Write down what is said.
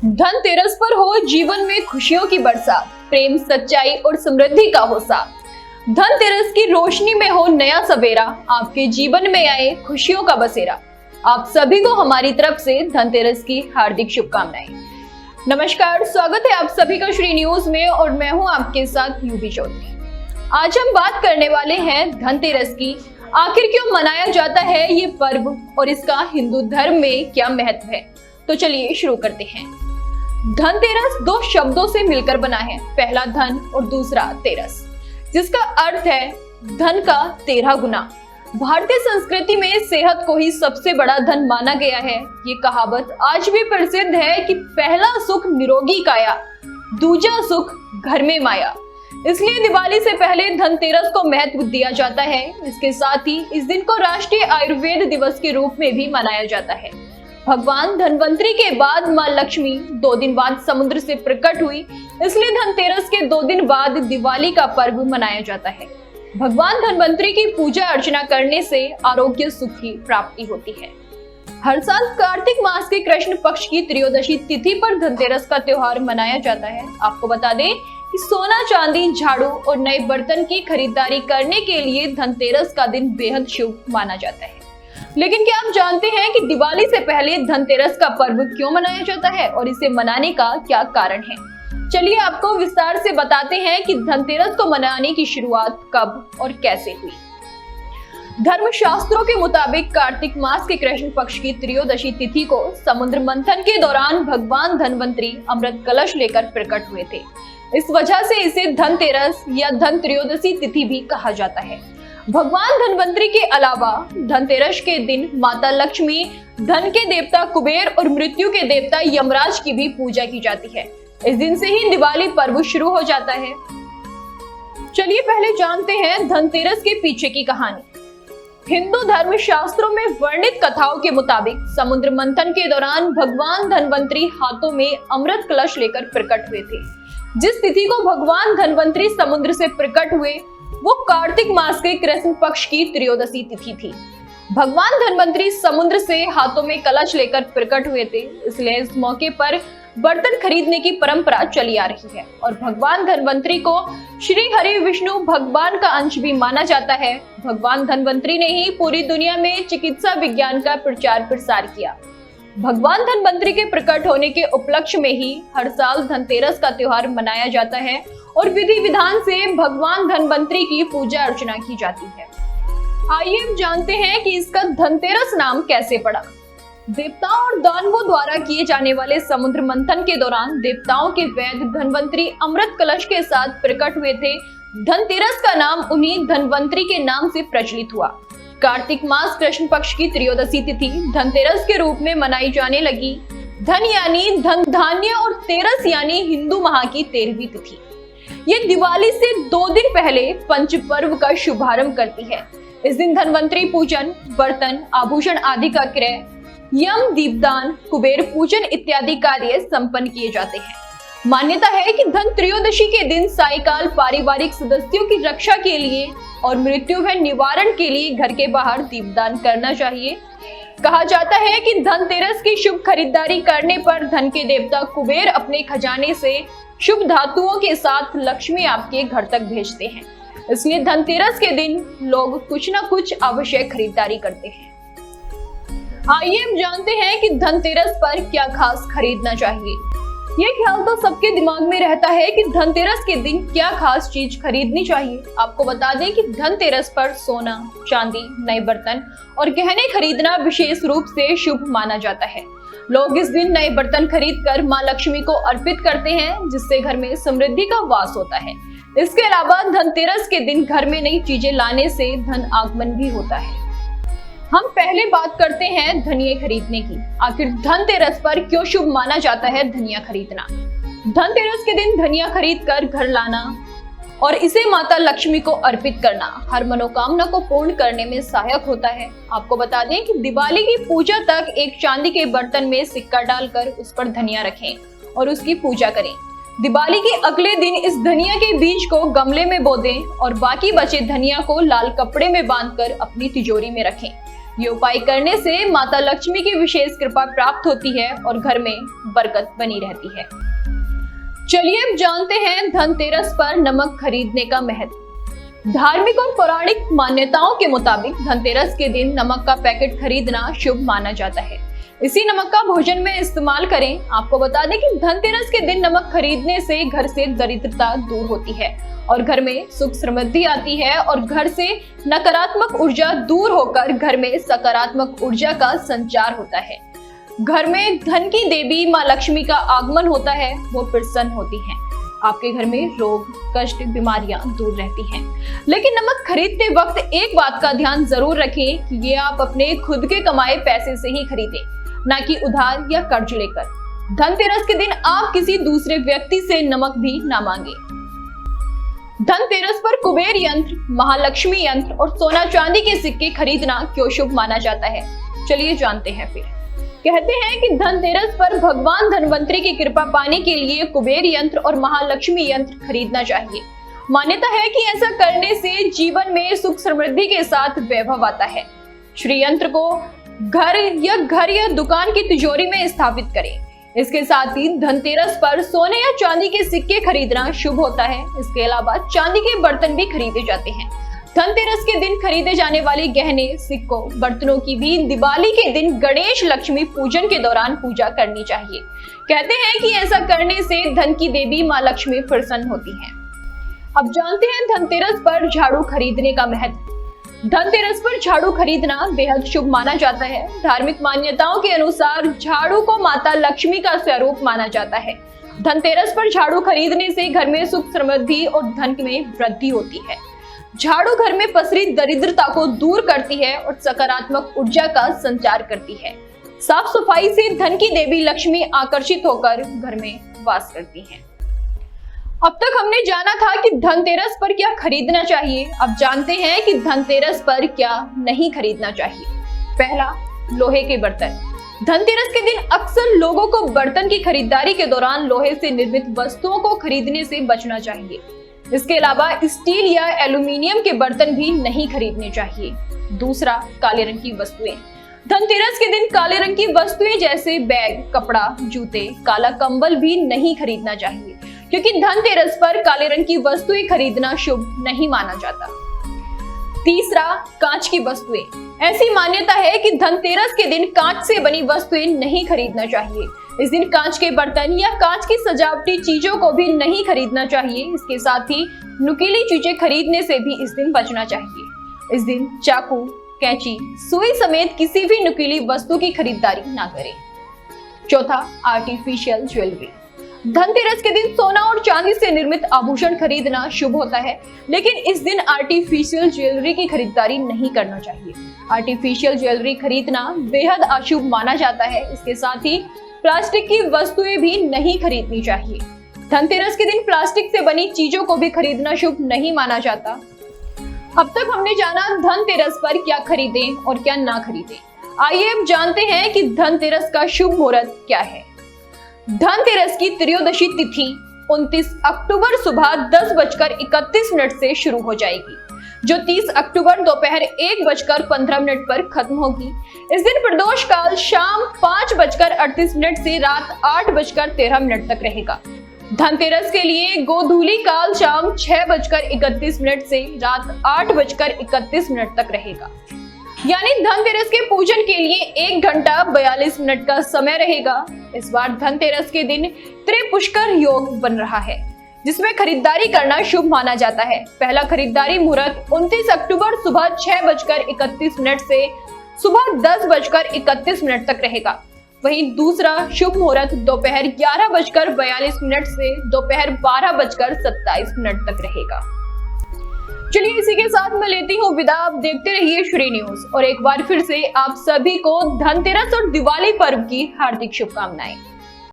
धनतेरस पर हो जीवन में खुशियों की बरसात, प्रेम, सच्चाई और समृद्धि का हो साथ। धनतेरस की रोशनी में हो नया सवेरा, आपके जीवन में आए खुशियों का बसेरा। आप सभी को हमारी तरफ से धनतेरस की हार्दिक शुभकामनाएं। नमस्कार, स्वागत है आप सभी का श्री न्यूज में और मैं हूं आपके साथ यूवी चौधरी। आज हम बात करने वाले हैं धनतेरस की। आखिर क्यों मनाया जाता है ये पर्व और इसका हिंदू धर्म में क्या महत्व है, तो चलिए शुरू करते हैं। धनतेरस दो शब्दों से मिलकर बना है, पहला धन और दूसरा तेरस, जिसका अर्थ है धन का 13 गुना। भारतीय संस्कृति में सेहत को ही सबसे बड़ा धन माना गया है। ये कहावत आज भी प्रसिद्ध है कि पहला सुख निरोगी काया, दूजा सुख घर में माया। इसलिए दिवाली से पहले धनतेरस को महत्व दिया जाता है। इसके साथ ही इस दिन को राष्ट्रीय आयुर्वेद दिवस के रूप में भी मनाया जाता है। भगवान धनवंतरी के बाद मां लक्ष्मी 2 दिन बाद समुद्र से प्रकट हुई, इसलिए धनतेरस के 2 दिन बाद दिवाली का पर्व मनाया जाता है। भगवान धनवंतरी की पूजा अर्चना करने से आरोग्य सुख की प्राप्ति होती है। हर साल कार्तिक मास के कृष्ण पक्ष की त्रयोदशी तिथि पर धनतेरस का त्योहार मनाया जाता है। आपको बता दें कि सोना, चांदी, झाड़ू और नए बर्तन की खरीदारी करने के लिए धनतेरस का दिन बेहद शुभ माना जाता है। लेकिन क्या आप जानते हैं कि दिवाली से पहले धनतेरस का पर्व क्यों मनाया जाता है और इसे मनाने का क्या कारण है? चलिए आपको विस्तार से बताते हैं कि धनतेरस को मनाने की शुरुआत कब और कैसे हुई। धर्मशास्त्रों के मुताबिक कार्तिक मास के कृष्ण पक्ष की त्रयोदशी तिथि को समुद्र मंथन के दौरान भगवान धनवंतरी अमृत कलश लेकर प्रकट हुए थे। इस वजह से इसे धनतेरस या धन त्रयोदशी तिथि भी कहा जाता है। भगवान धनवंतरी के अलावा धनतेरस के दिन माता लक्ष्मी, धन के देवता कुबेर और मृत्यु के देवता यमराज की भी पूजा की जाती है। इस दिन से ही दिवाली पर्व शुरू हो जाता है। चलिए पहले जानते हैं धनतेरस के पीछे की कहानी। हिंदू धर्म शास्त्रों में वर्णित कथाओं के मुताबिक समुद्र मंथन के दौरान भगवान धनवंतरी हाथों में अमृत कलश लेकर प्रकट हुए थे। जिस तिथि को भगवान धनवंतरी समुद्र से प्रकट हुए वो कार्तिक मास के कृष्ण पक्ष की त्रयोदशी तिथि थी। भगवान धनवंतरी समुद्र से हाथों में कलश लेकर प्रकट हुए थे, इसलिए इस मौके पर बर्तन खरीदने की परंपरा चली आ रही है और भगवान धनवंतरी को श्री हरि विष्णु भगवान का अंश भी माना जाता है। भगवान धनवंतरी ने ही पूरी दुनिया में चिकित्सा विज्ञान का प्रचार प्रसार किया। भगवान धनवंतरी के प्रकट होने के उपलक्ष्य में ही हर साल धनतेरस का त्योहार मनाया जाता है और विधि विधान से भगवान धनवंतरी की पूजा अर्चना की जाती है। आइए हम जानते हैं कि इसका धनतेरस नाम कैसे पड़ा। देवताओं और दानवों द्वारा किए जाने वाले समुद्र मंथन के दौरान देवताओं के वैद्य धनवंतरी अमृत कलश के साथ प्रकट हुए थे। धनतेरस का नाम उन्हीं धनवंतरी के नाम से प्रचलित हुआ। कार्तिक मास कृष्ण पक्ष की त्रयोदशी तिथि धनतेरस के रूप में मनाई जाने लगी। धन यानी धन धान्य और तेरस यानी हिंदू माह की 13वीं तिथि। ये दिवाली से 2 दिन पहले पंच पर्व का शुभारंभ करती है। इस दिन धनवंतरी पूजन, बर्तन, आभूषण आदि का क्रय, यम, दीपदान, कुबेर पूजन इत्यादि कार्य संपन्न किए जाते हैं। मान्यता है कि धन त्रयोदशी के दिन सायकाल पारिवारिक सदस्यों की रक्षा के लिए और मृत्यु व निवारण के लिए घर के बाहर दीपदान करना चाहिए। कहा जाता है कि धनतेरस की शुभ खरीदारी करने पर धन के देवता कुबेर अपने खजाने से शुभ धातुओं के साथ लक्ष्मी आपके घर तक भेजते हैं। इसलिए धनतेरस के दिन लोग कुछ न कुछ आवश्यक खरीदारी करते हैं। आइए हम जानते हैं कि धनतेरस पर क्या खास खरीदना चाहिए। ये ख्याल तो सबके दिमाग में रहता है कि धनतेरस के दिन क्या खास चीज खरीदनी चाहिए। आपको बता दें कि धनतेरस पर सोना, चांदी, नए बर्तन और गहने खरीदना विशेष रूप से शुभ माना जाता है। लोग इस दिन नए बर्तन खरीदकर मां लक्ष्मी को अर्पित करते हैं, जिससे घर में समृद्धि का वास होता है। इसके अलावा धनतेरस के दिन घर में नई चीजें लाने से धन आगमन भी होता है। हम पहले बात करते हैं धनिया खरीदने की। आखिर धनतेरस पर क्यों शुभ माना जाता है धनिया खरीदना? धनतेरस के दिन धनिया खरीद कर घर लाना और इसे माता लक्ष्मी को अर्पित करना हर मनोकामना को पूर्ण करने में सहायक होता है। आपको बता दें कि दिवाली की पूजा तक एक चांदी के बर्तन में सिक्का डालकर उस पर धनिया रखें और उसकी पूजा करें। दिवाली के अगले दिन इस धनिया के बीज को गमले में बो दें और बाकी बचे धनिया को लाल कपड़े में बांधकर अपनी तिजोरी में रखें। ये उपाय करने से माता लक्ष्मी की विशेष कृपा प्राप्त होती है और घर में बरकत बनी रहती है। चलिए अब जानते हैं धनतेरस पर नमक खरीदने का महत्व। धार्मिक और पौराणिक मान्यताओं के मुताबिक धनतेरस के दिन नमक का पैकेट खरीदना शुभ माना जाता है। इसी नमक का भोजन में इस्तेमाल करें। आपको बता दें कि धनतेरस के दिन नमक खरीदने से घर से दरिद्रता दूर होती है और घर में सुख समृद्धि आती है और घर से नकारात्मक ऊर्जा दूर होकर घर में सकारात्मक ऊर्जा का संचार होता है। घर में धन की देवी माँ लक्ष्मी का आगमन होता है, वो प्रसन्न होती हैं। आपके घर में रोग कष्ट बीमारियां दूर रहती हैं। लेकिन नमक खरीदते वक्त एक बात का ध्यान जरूर रखें कि ये आप अपने खुद के कमाए पैसे से ही खरीदें, ना कि उधार या कर्ज लेकर। धनतेरस के दिन आप किसी दूसरे व्यक्ति से नमक भी ना मांगे। धनतेरस पर कुबेर यंत्र, महालक्ष्मी यंत्र और सोना चांदी के सिक्के खरीदना क्यों शुभ माना जाता है, चलिए जानते हैं। फिर कहते हैं कि धनतेरस पर भगवान धनवंतरी की कृपा पाने के लिए कुबेर यंत्र और महालक्ष्मी यंत्र खरीदना चाहिए। मान्यता है कि ऐसा करने से जीवन में सुख समृद्धि के साथ वैभव आता है। श्री यंत्र को घर या दुकान की तिजोरी में स्थापित करें। इसके साथ ही धनतेरस पर सोने या चांदी के सिक्के खरीदना शुभ होता है। इसके अलावा चांदी के बर्तन भी खरीदे जाते हैं। धनतेरस के दिन खरीदे जाने वाले गहने, सिक्कों, बर्तनों की भी दिवाली के दिन गणेश लक्ष्मी पूजन के दौरान पूजा करनी चाहिए। कहते हैं कि ऐसा करने से धन की देवी माँ लक्ष्मी प्रसन्न होती हैं। अब जानते हैं धनतेरस पर झाड़ू खरीदने का महत्व। धनतेरस पर झाड़ू खरीदना बेहद शुभ माना जाता है। धार्मिक मान्यताओं के अनुसार झाड़ू को माता लक्ष्मी का स्वरूप माना जाता है। धनतेरस पर झाड़ू खरीदने से घर में सुख समृद्धि और धन में वृद्धि होती है। झाड़ू घर में पसरी दरिद्रता को दूर करती है और सकारात्मक ऊर्जा का संचार करती है। साफ सफाई से धन की देवी लक्ष्मी आकर्षित होकर घर में वास करती हैं। अब तक हमने जाना था कि धनतेरस पर क्या खरीदना चाहिए। अब जानते हैं कि धनतेरस पर क्या नहीं खरीदना चाहिए। पहला, लोहे के बर्तन। धनतेरस के दिन अक्सर लोगों को बर्तन की खरीदारी के दौरान लोहे से निर्मित वस्तुओं को खरीदने से बचना चाहिए। इसके अलावा स्टील या एल्यूमिनियम के बर्तन भी नहीं खरीदने चाहिए। दूसरा, काले रंग की वस्तुएं। धनतेरस के दिन काले रंग की वस्तुएं जैसे बैग, कपड़ा, जूते, काला कंबल भी नहीं खरीदना चाहिए, क्योंकि धनतेरस पर काले रंग की वस्तुएं खरीदना शुभ नहीं माना जाता। तीसरा, कांच की वस्तुएं। ऐसी मान्यता है कि धनतेरस के दिन कांच से बनी वस्तुएं नहीं खरीदना चाहिए। इस दिन कांच के बर्तन या कांच की सजावटी चीजों को भी नहीं खरीदना चाहिए। इसके साथ ही नुकीली चीजें खरीदने से भी इस दिन बचना चाहिए। इस दिन चाकू, कैंची, सुई समेत किसी भी नुकीली वस्तु की खरीदारी ना करें। चौथा, आर्टिफिशियल ज्वेलरी। धनतेरस के दिन सोना और चांदी से निर्मित आभूषण खरीदना शुभ होता है, लेकिन इस दिन आर्टिफिशियल ज्वेलरी की खरीदारी नहीं करना चाहिए। आर्टिफिशियल ज्वेलरी खरीदना बेहद अशुभ माना जाता है। इसके साथ ही प्लास्टिक की वस्तुएं भी नहीं खरीदनी चाहिए। धनतेरस के दिन प्लास्टिक से बनी चीजों को भी खरीदना शुभ नहीं माना जाता। अब तक हमने जाना धनतेरस पर क्या खरीदें और क्या ना खरीदें। आइए अब जानते हैं कि धनतेरस का शुभ मुहूर्त क्या है। धनतेरस की त्रयोदशी तिथि 29 अक्टूबर सुबह 10:31 से शुरू हो जाएगी, जो 30 अक्टूबर दोपहर 1:15 पर खत्म होगी। इस दिन प्रदोष काल शाम 5:38 से रात 8:13 तक रहेगा। धनतेरस के लिए गोधूली काल शाम 6:31 से रात 8:31 तक रहेगा। यानी धनतेरस के पूजन के लिए 1 घंटा 42 मिनट का समय रहेगा। इस बार धनतेरस के दिन त्रिपुष्कर योग बन रहा है, जिसमें खरीदारी करना शुभ माना जाता है। पहला खरीदारी मुहूर्त 29 अक्टूबर सुबह 6:31 से सुबह 10:31 तक रहेगा। वहीं दूसरा शुभ मुहूर्त दोपहर 11:42 से दोपहर 12:27 तक रहेगा। चलिए इसी के साथ मैं लेती हूँ विदा। आप देखते रहिए श्री न्यूज और एक बार फिर से आप सभी को धनतेरस और दिवाली पर्व की हार्दिक शुभकामनाएं।